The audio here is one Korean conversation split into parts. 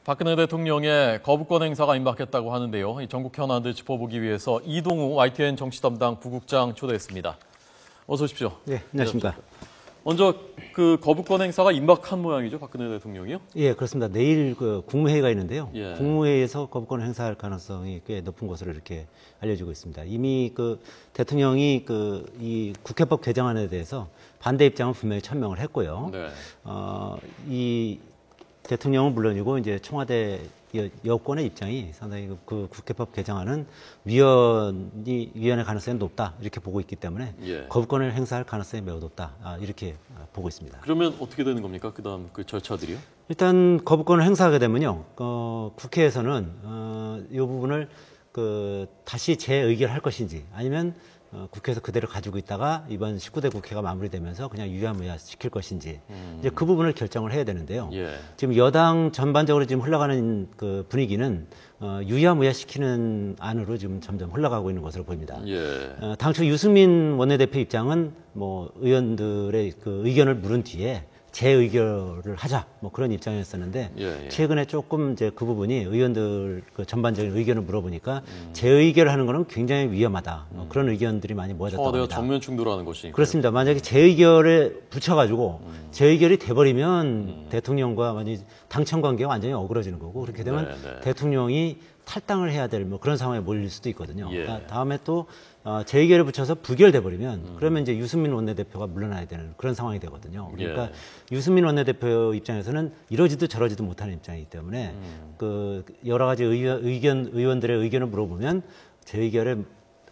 박근혜 대통령의 거부권 행사가 임박했다고 하는데요. 전국 현안을 짚어보기 위해서 이동우 YTN 정치담당 부국장 초대했습니다. 어서 오십시오. 네, 안녕하십니까. 먼저 그 거부권 행사가 임박한 모양이죠, 박근혜 대통령이요? 예, 그렇습니다. 내일 그 국무회의가 있는데요. 예. 국무회의에서 거부권 행사할 가능성이 꽤 높은 것으로 이렇게 알려지고 있습니다. 이미 그 대통령이 이 국회법 개정안에 대해서 반대 입장을 분명히 천명을 했고요. 네. 이 대통령은 물론이고 이제 청와대 여권의 입장이 상당히 그 국회법 개정안은 위헌의 가능성이 높다 이렇게 보고 있기 때문에 예. 거부권을 행사할 가능성이 매우 높다 이렇게 보고 있습니다. 그러면 어떻게 되는 겁니까? 그다음 그 절차들이요? 일단 거부권을 행사하게 되면요, 국회에서는 이 부분을 다시 재의결할 것인지 아니면 국회에서 그대로 가지고 있다가 이번 19대 국회가 마무리되면서 그냥 유야무야 시킬 것인지 이제 그 부분을 결정을 해야 되는데요. 예. 지금 여당 전반적으로 지금 흘러가는 그 분위기는 유야무야 시키는 안으로 지금 점점 흘러가고 있는 것으로 보입니다. 예. 당초 유승민 원내대표 입장은 뭐 의원들의 그 의견을 물은 뒤에 재의결을 하자 뭐 그런 입장이었었는데 예. 최근에 조금 이제 그 부분이 의원들 그 전반적인 의견을 물어보니까 재의결을 하는 거는 굉장히 위험하다 뭐 그런 의견들이 많이 모아졌다고 청와대와 합니다. 정면 충돌하는 것이니까. 그렇습니다. 만약에 재의결에 붙여가지고 재의결이 돼버리면 대통령과 만약 당청 관계가 완전히 어그러지는 거고 그렇게 되면 대통령이 탈당을 해야 될 뭐 그런 상황에 몰릴 수도 있거든요. 예. 다음에 또 재의결에 붙여서 부결돼 버리면 그러면 이제 유승민 원내대표가 물러나야 되는 그런 상황이 되거든요. 그러니까 유승민 원내대표 입장에서는 이러지도 저러지도 못하는 입장이기 때문에 그 여러 가지 의원들의 의견을 물어보면 재의결에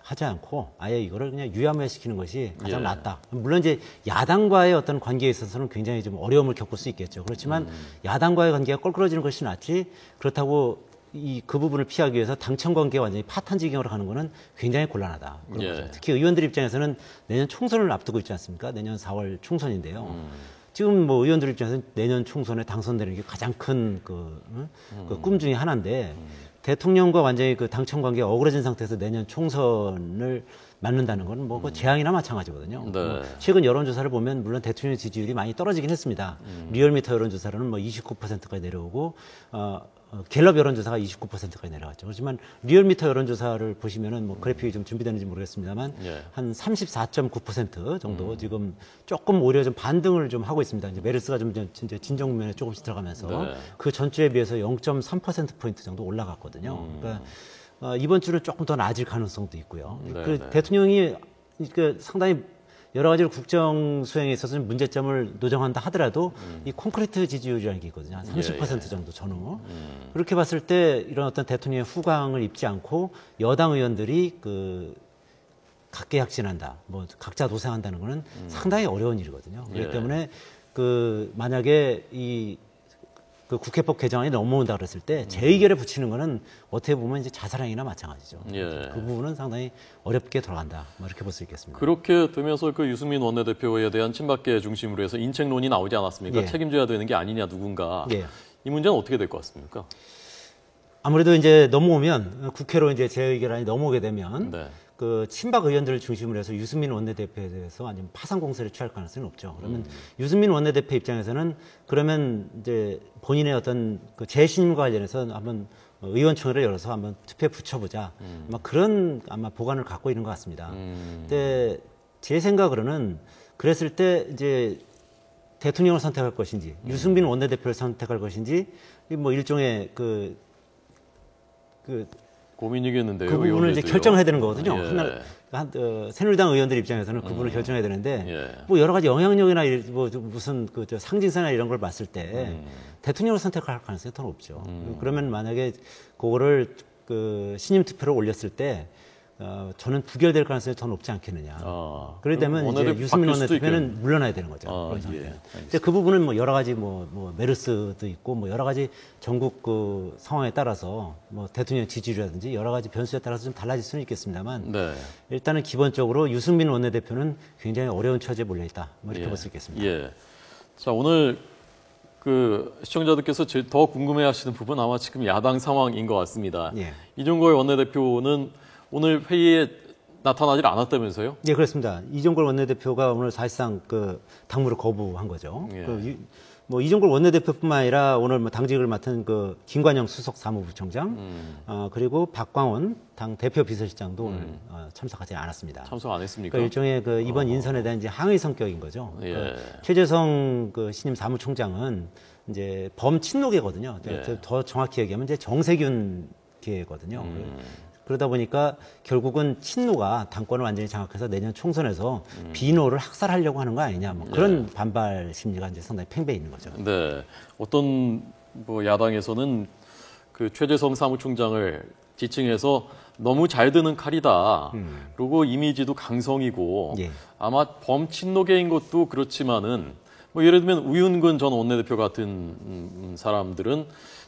하지 않고 아예 이거를 그냥 유야무야 시키는 것이 가장 낫다. 물론 이제 야당과의 어떤 관계에 있어서는 굉장히 좀 어려움을 겪을 수 있겠죠. 그렇지만 야당과의 관계가 껄끄러지는 것이 낫지 그렇다고 그 부분을 피하기 위해서 당청 관계가 완전히 파탄지경으로 가는 거는 굉장히 곤란하다. 그런 거죠. 특히 의원들 입장에서는 내년 총선을 앞두고 있지 않습니까? 내년 4월 총선인데요. 지금 뭐 의원들 입장에서는 내년 총선에 당선되는 게 가장 큰 꿈 중에 하나인데 대통령과 완전히 그 당청 관계가 어그러진 상태에서 내년 총선을 맞는다는 건 뭐 그 재앙이나 마찬가지거든요. 네. 최근 여론조사를 보면 물론 대통령 지지율이 많이 떨어지긴 했습니다. 리얼미터 여론조사로는 뭐 29%까지 내려오고 갤럽 여론조사가 29%까지 내려갔죠. 그렇지만 리얼미터 여론조사를 보시면은 뭐 그래픽이 좀 준비되는지 모르겠습니다만 한 34.9% 정도 지금 조금 오히려 좀 반등을 좀 하고 있습니다. 이제 메르스가 좀 진짜 진정 국면에 조금씩 들어가면서 그 전주에 비해서 0.3%포인트 정도 올라갔거든요. 그러니까 이번 주는 조금 더 나아질 가능성도 있고요. 대통령이 상당히 여러 가지로 국정 수행에 있어서는 문제점을 노정한다 하더라도 이 콘크리트 지지율이라는 게 있거든요. 한 30% 정도 전후. 그렇게 봤을 때 이런 어떤 대통령의 후광을 입지 않고 여당 의원들이 각계약진한다, 뭐 각자 도생한다는 거는 상당히 어려운 일이거든요. 그렇기 때문에 만약에 그 국회법 개정안이 넘어온다 그랬을 때 재의결에 붙이는 거는 어떻게 보면 이제 자살행위나 마찬가지죠. 그 부분은 상당히 어렵게 돌아간다. 뭐 이렇게 볼 수 있겠습니다. 그렇게 되면서 그 유승민 원내대표에 대한 친박계 중심으로 해서 인책론이 나오지 않았습니까? 책임져야 되는 게 아니냐 누군가. 이 문제는 어떻게 될 것 같습니까? 아무래도 이제 넘어오면 국회로 이제 재의결안이 넘어오게 되면 그 친박 의원들을 중심으로 해서 유승민 원내대표에 대해서 아니면 파상 공세를 취할 가능성이 높죠. 그러면 유승민 원내대표 입장에서는 그러면 이제 본인의 어떤 그 재신임과 관련해서 한번 의원총회를 열어서 한번 투표에 붙여보자. 아마 그런 보관을 갖고 있는 것 같습니다. 근데 제 생각으로는 그랬을 때 이제 대통령을 선택할 것인지 유승민 원내대표를 선택할 것인지 뭐 일종의 고민이겠는데요. 그 부분을 이제 결정해야 되는 거거든요. 새누리당 의원들 입장에서는 그 부분을 결정해야 되는데 뭐 여러 가지 영향력이나 뭐 무슨 상징사나 이런 걸 봤을 때 대통령을 선택할 가능성이 더 높죠. 그러면 만약에 그거를 신임 투표로 올렸을 때 저는 부결될 가능성이 더 높지 않겠느냐. 그렇게 되면 이제 유승민 원내대표는 물러나야 되는 거죠. 근데 그 부분은 뭐 여러 가지 뭐 메르스도 있고 뭐 여러 가지 전국 그 상황에 따라서 뭐 대통령 지지율이라든지 여러 가지 변수에 따라서 좀 달라질 수는 있겠습니다만 일단은 기본적으로 유승민 원내대표는 굉장히 어려운 처지에 몰려 있다. 뭐 이렇게 볼 수 있겠습니다. 자, 오늘 그 시청자들께서 더 궁금해하시는 부분 아마 지금 야당 상황인 것 같습니다. 이종걸 원내대표는 오늘 회의에 나타나질 않았다면서요? 네, 그렇습니다. 이종걸 원내대표가 오늘 사실상 당무를 거부한 거죠. 뭐 이종걸 원내대표뿐만 아니라 오늘 뭐 당직을 맡은 그 김관영 수석 사무부총장, 그리고 박광원 당 대표 비서실장도 오늘 참석하지 않았습니다. 참석 안 했습니까? 그러니까 일종의 그 이번 인선에 대한 이제 항의 성격인 거죠. 예. 그 최재성 그 신임 사무총장은 이제 범친노계거든요. 예. 더 정확히 얘기하면 이제 정세균 계거든요. 그러다 보니까 결국은 친노가 당권을 완전히 장악해서 내년 총선에서 비노를 학살하려고 하는 거 아니냐, 뭐 그런 반발 심리가 이제 상당히 팽배해 있는 거죠. 네, 어떤 뭐 야당에서는 그 최재성 사무총장을 지칭해서 너무 잘 드는 칼이다. 그리고 이미지도 강성이고 예. 아마 범친노계인 것도 그렇지만은 뭐 예를 들면 우윤근 전 원내대표 같은 사람들은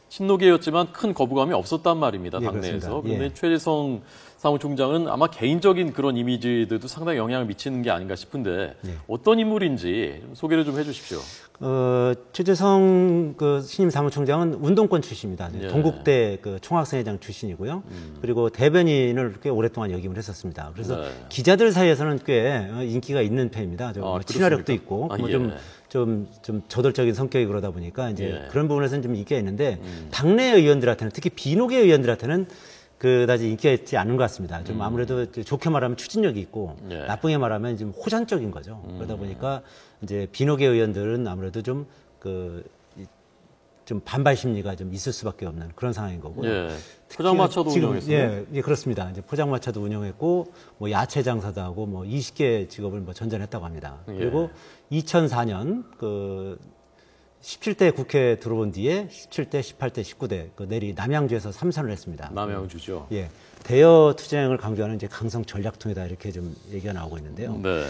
친노계였지만 큰 거부감이 없었단 말입니다, 예, 당내에서. 그렇습니다. 그런데 최재성 사무총장은 아마 개인적인 그런 이미지들도 상당히 영향을 미치는 게 아닌가 싶은데 어떤 인물인지 소개를 좀 해주십시오. 최재성 그 신임 사무총장은 운동권 출신입니다. 예. 동국대 그 총학생회장 출신이고요. 그리고 대변인을 꽤 오랫동안 역임을 했었습니다. 그래서 네. 기자들 사이에서는 꽤 인기가 있는 편입니다. 좀 친화력도 있고, 아, 뭐 예. 좀 저돌적인 성격이 그러다 보니까 이제 예. 그런 부분에서는 좀 인기가 있는데 당내 의원들한테는, 특히 비노계 의원들한테는 그다지 인기가 있지 않은 것 같습니다. 좀 아무래도 좋게 말하면 추진력이 있고 예. 나쁘게 말하면 좀 호전적인 거죠. 그러다 보니까 이제 비노계 의원들은 아무래도 좀 반발 심리가 좀 있을 수밖에 없는 그런 상황인 거고요. 예. 포장마차도 운영했어요. 예, 그렇습니다. 이제 포장마차도 운영했고, 뭐 야채 장사도 하고, 뭐 20개 직업을 뭐 전전했다고 합니다. 예. 그리고 2004년 그 17대 국회에 들어온 뒤에 17대, 18대, 19대 그 내리 남양주에서 3선을 했습니다. 남양주죠. 예, 대여 투쟁을 강조하는 이제 강성 전략통이다 이렇게 좀 얘기가 나오고 있는데요. 네.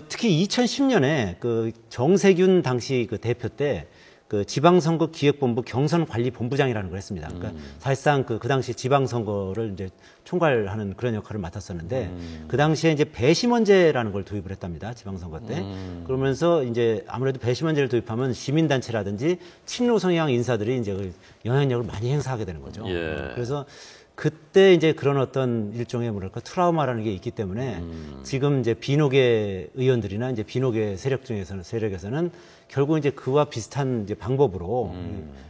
특히 2010년에 그 정세균 당시 그 대표 때 그 지방선거 기획본부 경선관리본부장이라는 걸 했습니다. 그러니까 사실상 그 당시 지방선거를 이제 총괄하는 그런 역할을 맡았었는데 그 당시에 이제 배심원제라는 걸 도입을 했답니다. 지방선거 때. 그러면서 이제 아무래도 배심원제를 도입하면 시민단체라든지 친노 성향 인사들이 이제 그 영향력을 많이 행사하게 되는 거죠. 예. 그래서 그때 이제 그런 어떤 일종의 뭐랄까 트라우마라는 게 있기 때문에 지금 이제 비노계 의원들이나 이제 비노계 세력에서는 결국 이제 그와 비슷한 이제 방법으로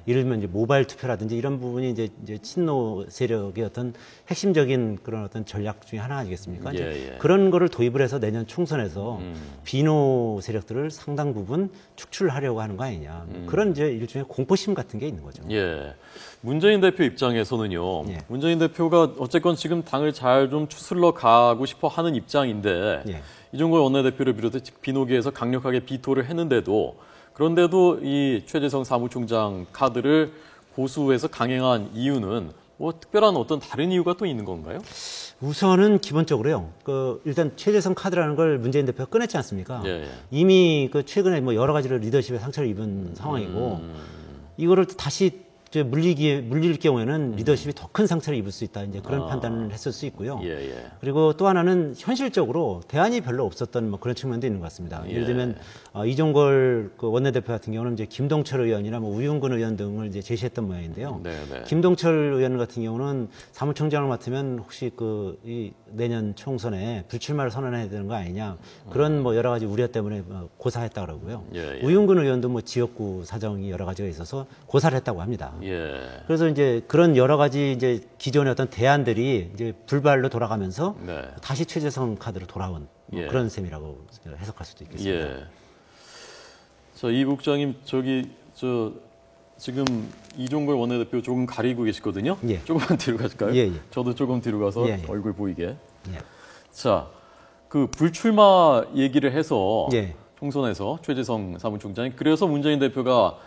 예를 들면 이제 모바일 투표라든지 이런 부분이 이제 친노 세력의 어떤 핵심적인 그런 어떤 전략 중에 하나 아니겠습니까? 예. 그런 거를 도입을 해서 내년 총선에서 비노 세력들을 상당 부분 축출하려고 하는 거 아니냐. 그런 이제 일종의 공포심 같은 게 있는 거죠. 예. 문재인 대표 입장에서는요. 예. 문재인 대표가 어쨌건 지금 당을 잘 좀 추슬러 가고 싶어 하는 입장인데 예. 이종걸 원내대표를 비롯해 비노계에서 강력하게 비토를 했는데도 그런데도 이 최재성 사무총장 카드를 고수해서 강행한 이유는 뭐 특별한 어떤 다른 이유가 또 있는 건가요? 우선은 기본적으로요. 일단 최재성 카드라는 걸 문재인 대표가 꺼냈지 않습니까? 예. 이미 그 최근에 뭐 여러 가지로 리더십에 상처를 입은 상황이고 이거를 또 다시 이제 물릴 경우에는 리더십이 더 큰 상처를 입을 수 있다. 이제 그런 판단을 했을 수 있고요. 예. 그리고 또 하나는 현실적으로 대안이 별로 없었던 뭐 그런 측면도 있는 것 같습니다. 예를 들면 이종걸 그 원내대표 같은 경우는 이제 김동철 의원이나 뭐 우윤근 의원 등을 이제 제시했던 모양인데요. 네. 김동철 의원 같은 경우는 사무총장을 맡으면 혹시 이 내년 총선에 불출마를 선언해야 되는 거 아니냐 그런 뭐 여러 가지 우려 때문에 고사했다 그러고요. 예. 우윤근 의원도 뭐 지역구 사정이 여러 가지가 있어서 고사를 했다고 합니다. 예. 그래서 이제 그런 여러 가지 이제 기존의 어떤 대안들이 이제 불발로 돌아가면서 네. 다시 최재성 카드로 돌아온 예. 그런 셈이라고 해석할 수도 있겠습니다. 예. 이 국장님 지금 이종걸 원내대표 조금 가리고 계시거든요. 예. 조금만 뒤로 가실까요? 예. 저도 조금 뒤로 가서 예. 얼굴 보이게. 예. 자, 그 불출마 얘기를 해서 예. 총선에서 최재성 사무총장이 그래서 문재인 대표가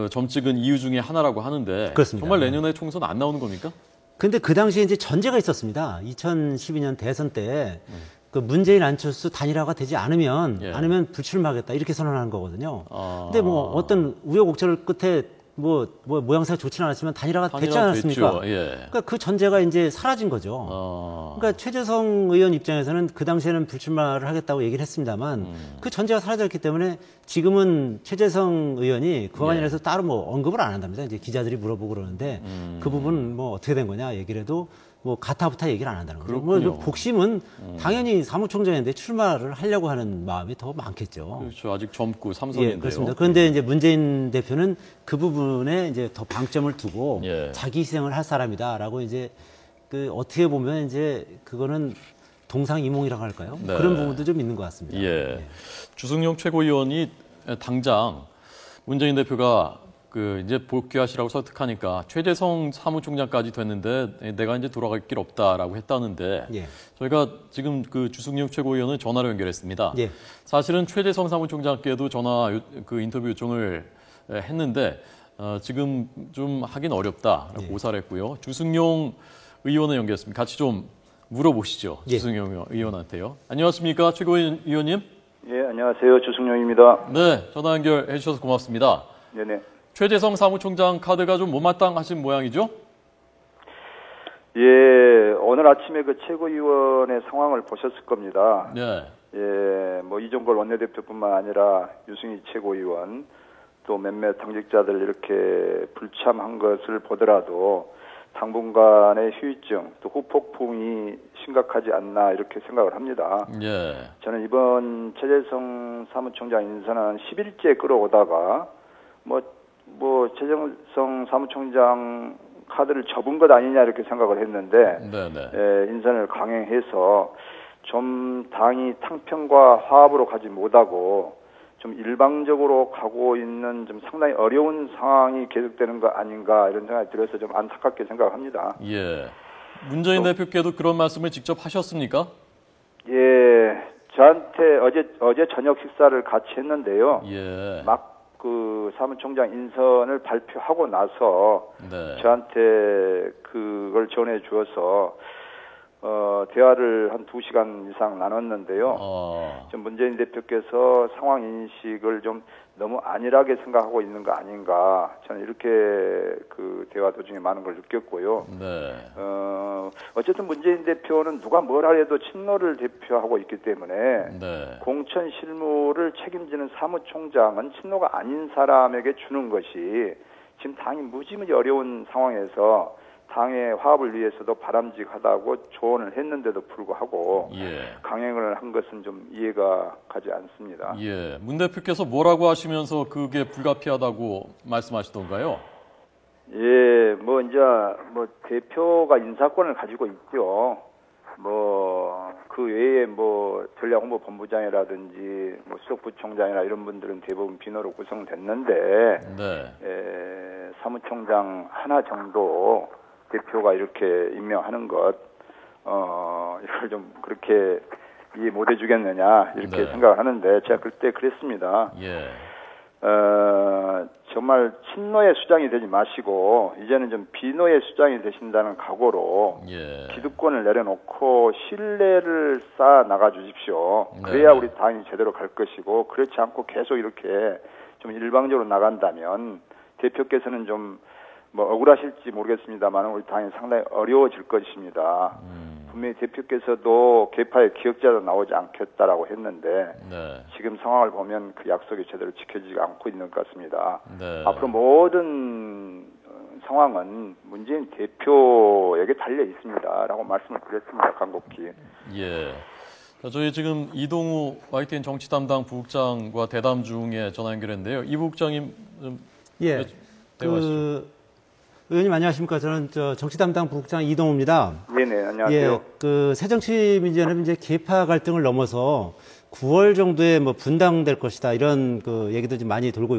점 찍은 이유 중에 하나라고 하는데 그렇습니다. 정말 내년에 총선 안 나오는 겁니까? 근데 그 당시에 이제 전제가 있었습니다. 2012년 대선 때 그 문재인 안철수 단일화가 되지 않으면 불출마하겠다 이렇게 선언한 거거든요. 근데 뭐 어떤 우여곡절 끝에 뭐 모양새가 좋지는 않았지만 단일화가 됐지 않았습니까? 예. 그러니까 그 전제가 이제 사라진 거죠. 그러니까 최재성 의원 입장에서는 그 당시에는 불출마를 하겠다고 얘기를 했습니다만 그 전제가 사라졌기 때문에 지금은 최재성 의원이 그와 관련해서 따로 뭐 언급을 안 한답니다. 이제 기자들이 물어보고 그러는데 그 부분 뭐 어떻게 된 거냐 얘기를 해도 뭐 가타부타 얘기를 안 한다는 거죠. 그렇군요. 뭐 복심은 당연히 사무총장인데 출마를 하려고 하는 마음이 더 많겠죠. 그렇죠. 아직 젊고 삼선인데요. 예, 그렇습니다. 그런데 이제 문재인 대표는 그 부분에 이제 더 방점을 두고 예. 자기 희생을 할 사람이다라고 이제 그 어떻게 보면 이제 그거는 동상이몽이라고 할까요? 네. 그런 부분도 좀 있는 것 같습니다. 예. 주승용 최고위원이 당장 문재인 대표가 그 이제 복귀하시라고 설득하니까 최재성 사무총장까지 됐는데 내가 이제 돌아갈 길 없다라고 했다는데 예. 저희가 지금 그 주승용 최고위원을 전화로 연결했습니다. 예. 사실은 최재성 사무총장께도 전화 그 인터뷰 요청을 했는데 지금 좀 하긴 어렵다라고 예. 고사를 했고요. 주승용 의원을 연결했습니다. 같이 좀 물어보시죠. 예. 주승용 의원한테요. 안녕하십니까 최고위원님? 예, 안녕하세요. 주승용입니다. 네, 전화 연결해 주셔서 고맙습니다. 네네. 최재성 사무총장 카드가 좀 못마땅하신 모양이죠? 예, 오늘 아침에 그 최고위원의 상황을 보셨을 겁니다. 네. 예, 뭐 이종걸 원내대표뿐만 아니라 유승희 최고위원 또 몇몇 당직자들 이렇게 불참한 것을 보더라도 당분간의 휴유증 또 후폭풍이 심각하지 않나 이렇게 생각을 합니다. 예. 저는 이번 최재성 사무총장 인선은 10일째 끌어오다가 뭐 최재성 사무총장 카드를 접은 것 아니냐 이렇게 생각을 했는데 인선을 강행해서 좀 당이 탕평과 화합으로 가지 못하고 좀 일방적으로 가고 있는 좀 상당히 어려운 상황이 계속되는 거 아닌가 이런 생각이 들어서 좀 안타깝게 생각합니다. 예. 문재인 대표께도 그런 말씀을 직접 하셨습니까? 예. 저한테 어제 저녁 식사를 같이 했는데요. 예. 막 그 사무총장 인선을 발표하고 나서 네. 저한테 그걸 전해 주어서 대화를 한 2시간 이상 나눴는데요. 좀 문재인 대표께서 상황 인식을 좀 너무 안일하게 생각하고 있는 거 아닌가. 저는 이렇게 그 대화 도중에 많은 걸 느꼈고요. 네. 어쨌든 문재인 대표는 누가 뭘 하래도 친노를 대표하고 있기 때문에 네. 공천 실무를 책임지는 사무총장은 친노가 아닌 사람에게 주는 것이 지금 당이 무지무지 어려운 상황에서 당의 화합을 위해서도 바람직하다고 조언을 했는데도 불구하고 강행을 한 것은 좀 이해가 가지 않습니다. 예, 문 대표께서 뭐라고 하시면서 그게 불가피하다고 말씀하시던가요? 예, 뭐 이제 뭐 대표가 인사권을 가지고 있죠. 뭐 그 외에 뭐 전략홍보본부장이라든지 뭐 수석부총장이나 이런 분들은 대부분 비너로 구성됐는데 사무총장 하나 정도 대표가 이렇게 임명하는 것, 이걸 좀 그렇게 이해 못 해주겠느냐, 이렇게 생각을 하는데, 제가 그때 그랬습니다. 예. 정말 친노의 수장이 되지 마시고, 이제는 좀 비노의 수장이 되신다는 각오로, 기득권을 내려놓고 신뢰를 쌓아 나가 주십시오. 그래야 우리 당이 제대로 갈 것이고, 그렇지 않고 계속 이렇게 좀 일방적으로 나간다면, 대표께서는 좀 뭐 억울하실지 모르겠습니다만 우리 당이 상당히 어려워질 것입니다. 분명히 대표께서도 개파의 기억자로 나오지 않겠다라고 했는데 지금 상황을 보면 그 약속이 제대로 지켜지지 않고 있는 것 같습니다. 앞으로 모든 상황은 문재인 대표에게 달려 있습니다라고 말씀을 드렸습니다. 간곡히. 예. 자, 저희 지금 이동우 YTN 정치 담당 부국장과 대담 중에 전화 연결했는데요. 이 부국장님 좀 대화하시죠. 의원님 안녕하십니까? 저는 정치 담당 부국장 이동우입니다. 네네, 안녕하세요. 예, 그 새정치민주연합은 이제 계파 갈등을 넘어서 9월 정도에 뭐 분당될 것이다 이런 그 얘기도 좀 많이 돌고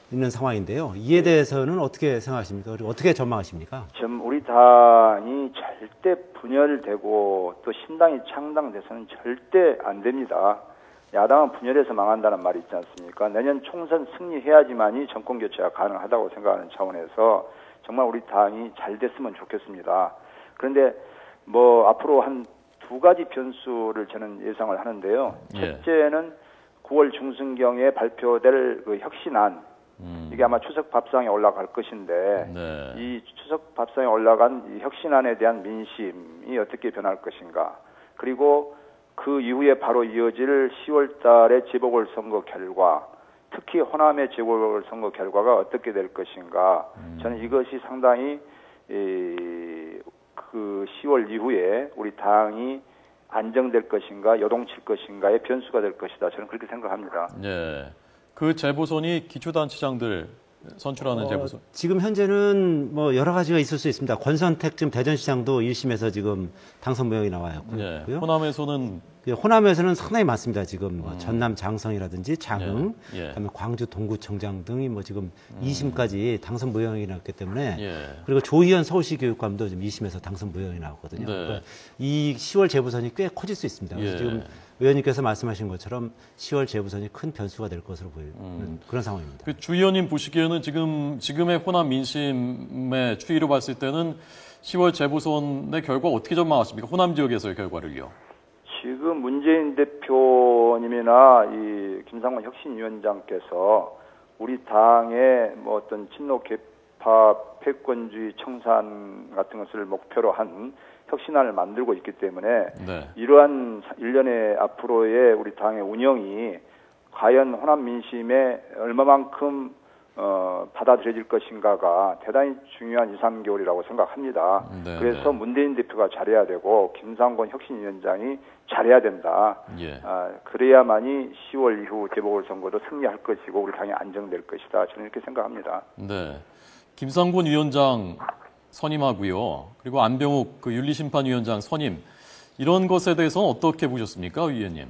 있는 상황인데요. 이에 대해서는 어떻게 생각하십니까? 그리고 어떻게 전망하십니까? 지금 우리 당이 절대 분열되고 또 신당이 창당돼서는 절대 안 됩니다. 야당은 분열해서 망한다는 말이 있지 않습니까? 내년 총선 승리해야지만이 정권 교체가 가능하다고 생각하는 차원에서 정말 우리 당이 잘 됐으면 좋겠습니다. 그런데 뭐 앞으로 한 2가지 변수를 저는 예상을 하는데요. 첫째는 9월 중순경에 발표될 그 혁신안, 이게 아마 추석 밥상에 올라갈 것인데 이 추석 밥상에 올라간 이 혁신안에 대한 민심이 어떻게 변할 것인가. 그리고 그 이후에 바로 이어질 10월 달의 재보궐선거 결과, 특히 호남의 재보궐선거 결과가 어떻게 될 것인가. 저는 이것이 상당히 그 그 10월 이후에 우리 당이 안정될 것인가 요동칠 것인가의 변수가 될 것이다. 저는 그렇게 생각합니다. 예. 그 재보선이 기초단체장들 선출하는 재보선. 지금 현재는 뭐 여러 가지가 있을 수 있습니다. 권선택 지금 대전시장도 1심에서 지금 당선 모형이 나와요. 예. 호남에서는 호남에서는 상당히 많습니다. 지금 뭐 전남 장성이라든지 장흥, 예. 그다음에 광주 동구청장 등이 뭐 지금 2심까지 당선 모형이 나왔기 때문에 예. 그리고 조희연 서울시 교육감도 지금 2심에서 당선 모형이 나왔거든요. 네. 그러니까 이 10월 재보선이 꽤 커질 수 있습니다. 그래서 예. 지금 의원님께서 말씀하신 것처럼 10월 재보선이 큰 변수가 될 것으로 보이는 그런 상황입니다. 그 주 의원님 보시기에는 지금의 호남 민심의 추이로 봤을 때는 10월 재보선의 결과 어떻게 전망하십니까? 호남 지역에서의 결과를요. 지금 문재인 대표님이나 이 김상곤 혁신위원장께서 우리 당의 뭐 어떤 친노 개파 패권주의 청산 같은 것을 목표로 한 혁신안을 만들고 있기 때문에 네. 이러한 일련의 앞으로의 우리 당의 운영이 과연 호남 민심에 얼마만큼 받아들여질 것인가가 대단히 중요한 2, 3개월이라고 생각합니다. 네, 그래서 문재인 대표가 잘해야 되고 김상곤 혁신위원장이 잘해야 된다. 예. 그래야만이 10월 이후 재보궐선거도 승리할 것이고 우리 당이 안정될 것이다. 저는 이렇게 생각합니다. 네. 김상곤 위원장 선임하고요. 그리고 안병욱 그 윤리심판위원장 선임. 이런 것에 대해서는 어떻게 보셨습니까, 위원님?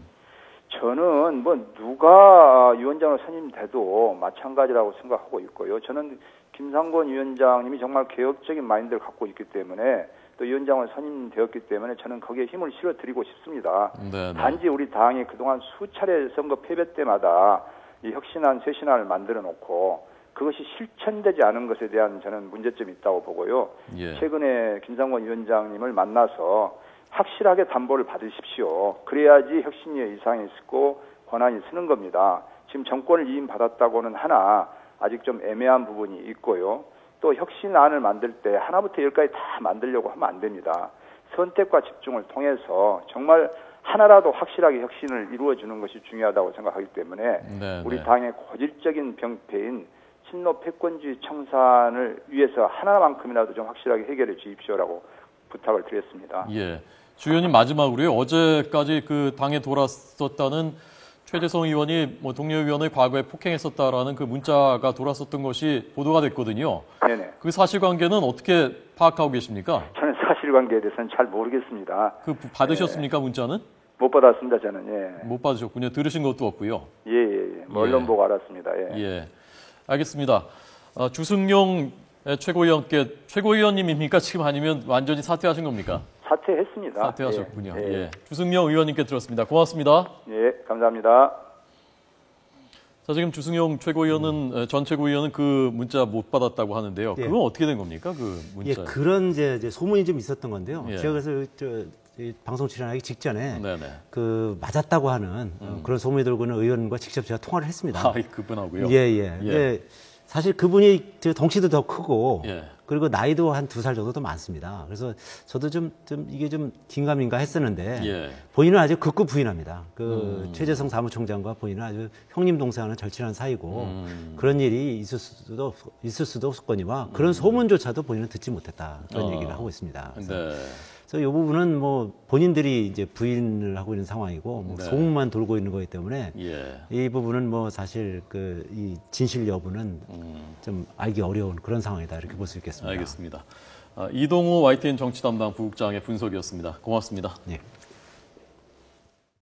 저는 뭐 누가 위원장으로 선임돼도 마찬가지라고 생각하고 있고요. 저는 김상곤 위원장님이 정말 개혁적인 마인드를 갖고 있기 때문에 또 위원장으로 선임되었기 때문에 저는 거기에 힘을 실어드리고 싶습니다. 네네. 단지 우리 당이 그동안 수차례 선거 패배 때마다 이 혁신안, 쇄신안을 만들어 놓고 그것이 실천되지 않은 것에 대한 저는 문제점이 있다고 보고요. 예. 최근에 김상곤 위원장님을 만나서 확실하게 담보를 받으십시오. 그래야지 혁신위에 이상이 있고 권한이 쓰는 겁니다. 지금 정권을 이임받았다고는 하나 아직 좀 애매한 부분이 있고요. 또 혁신안을 만들 때 하나부터 열까지 다 만들려고 하면 안 됩니다. 선택과 집중을 통해서 정말 하나라도 확실하게 혁신을 이루어주는 것이 중요하다고 생각하기 때문에 네, 우리 네. 당의 고질적인 병폐인 친노 패권주의 청산을 위해서 하나만큼이라도 좀 확실하게 해결해 주십시오라고 부탁을 드렸습니다. 예. 주 의원님 마지막으로요. 어제까지 그 당에 돌았었다는 최재성 의원이 뭐 동료 의원을 과거에 폭행했었다라는 그 문자가 돌았었던 것이 보도가 됐거든요. 네네. 그 사실관계는 어떻게 파악하고 계십니까? 저는 사실관계에 대해서는 잘 모르겠습니다. 그 받으셨습니까, 문자는? 못 받았습니다, 저는. 예. 못 받으셨군요. 들으신 것도 없고요. 예. 뭐 언론 보고 알았습니다. 예. 예. 알겠습니다. 주승용 최고위원께 최고위원님입니까? 지금 아니면 완전히 사퇴하신 겁니까? 사퇴했습니다. 사퇴하셨군요. 예. 예. 주승용 의원님께 들었습니다. 고맙습니다. 예, 감사합니다. 자, 지금 주승용 최고위원은 전 최고위원은 그 문자 못 받았다고 하는데요. 예. 그건 어떻게 된 겁니까? 그 예, 문자. 그런 이제 소문이 좀 있었던 건데요. 예. 제가 그래서 이 방송 출연하기 직전에 네네. 그 맞았다고 하는 그런 소문이 돌고는 의원과 직접 제가 통화를 했습니다. 아, 그분하고요. 예. 근데 사실 그분이 덩치도 더 크고 예. 그리고 나이도 한 2살 정도 더 많습니다. 그래서 저도 좀 이게 좀 긴가민가 했었는데 예. 본인은 아주 극구 부인합니다. 그 최재성 사무총장과 본인은 아주 형님 동생하는 절친한 사이고 그런 일이 있을 수도 없었거니와 그런 소문조차도 본인은 듣지 못했다. 그런 얘기를 하고 있습니다. 네. 그래서 이 부분은 뭐 본인들이 이제 부인을 하고 있는 상황이고 뭐 네. 소문만 돌고 있는 거기 때문에 예. 이 부분은 뭐 사실 이 진실 여부는 좀 알기 어려운 그런 상황이다 이렇게 볼 수 있겠습니다. 알겠습니다. 이동호 YTN 정치 담당 부국장의 분석이었습니다. 고맙습니다. 네.